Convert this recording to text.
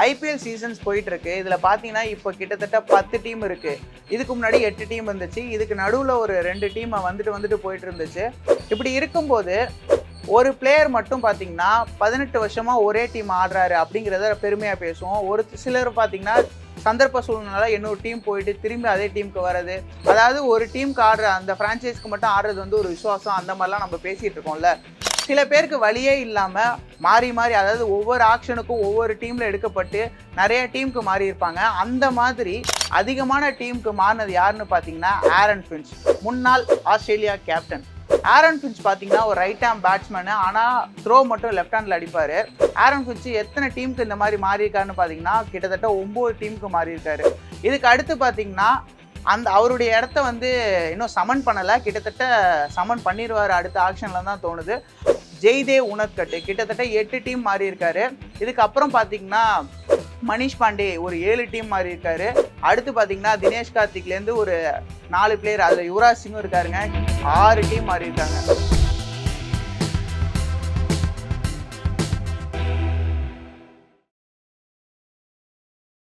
IPL seasons போயிட்டு இருக்கு. இதில் பார்த்தீங்கன்னா இப்போ கிட்டத்தட்ட 10 டீம் இருக்கு. இதுக்கு முன்னாடி 8 டீம் இருந்துச்சு. இதுக்கு நடுவில் ஒரு 2 டீம் வந்துட்டு போயிட்டு இருந்துச்சு. இப்படி இருக்கும்போது ஒரு பிளேயர் மட்டும் பார்த்தீங்கன்னா 18 வருஷமா ஒரே டீம் ஆடுறாரு அப்படிங்கிறத பெருமையாக பேசுவோம். ஒரு சிலர் பார்த்தீங்கன்னா சந்தர்ப்ப சூழ்நிலை இன்னொரு டீம் போயிட்டு திரும்பி அதே டீமுக்கு வர்றது, அதாவது ஒரு டீமுக்கு ஆடுற அந்த ஃப்ரான்ச்சைஸ்க்கு மட்டும் ஆடுறது வந்து ஒரு விசுவாசம், அந்த மாதிரிலாம் நம்ம பேசிகிட்டு இருக்கோம்ல. சில பேருக்கு வழியே இல்லாமல் மாறி அதாவது ஒவ்வொரு ஆக்ஷனுக்கும் ஒவ்வொரு டீமில் எடுக்கப்பட்டு நிறைய டீமுக்கு மாறி இருப்பாங்க. அந்த மாதிரி அதிகமான டீமுக்கு மாறினது யாருன்னு பார்த்தீங்கன்னா ஆரன் ஃபின்ச், முன்னாள் ஆஸ்திரேலியா கேப்டன். ஆரன் ஃபின்ச் பார்த்தீங்கன்னா ஒரு ரைட் ஹேண்ட் பேட்ஸ்மேனு, ஆனால் த்ரோ மட்டும் லெஃப்ட் ஹேண்டில் அடிப்பார். ஆரன் ஃபின்ச் எத்தனை டீமுக்கு இந்த மாதிரி மாறி இருக்காருன்னு பார்த்தீங்கன்னா கிட்டத்தட்ட 9 டீமுக்கு மாறி இருக்காரு. இதுக்கு அடுத்து பார்த்தீங்கன்னா அவருடைய இடத்த வந்து இன்னும் சமன் பண்ணலை, கிட்டத்தட்ட சமன் பண்ணிடுவார் அடுத்த ஆக்ஷனில் தான் தோணுது. ஜெய்தேவ் உனத்கட் கிட்டத்தட்ட 8 டீம் மாறி இருக்காரு. இதுக்கப்புறம் பார்த்தீங்கன்னா மனிஷ் பாண்டே ஒரு 7 டீம் மாறி இருக்காரு. அடுத்து பார்த்தீங்கன்னா தினேஷ் கார்த்திக்லேருந்து ஒரு 4 பிளேயர், அதில் யுவராஜ் சிங்கும் இருக்காருங்க, 6 டீம் மாறி இருக்காங்க.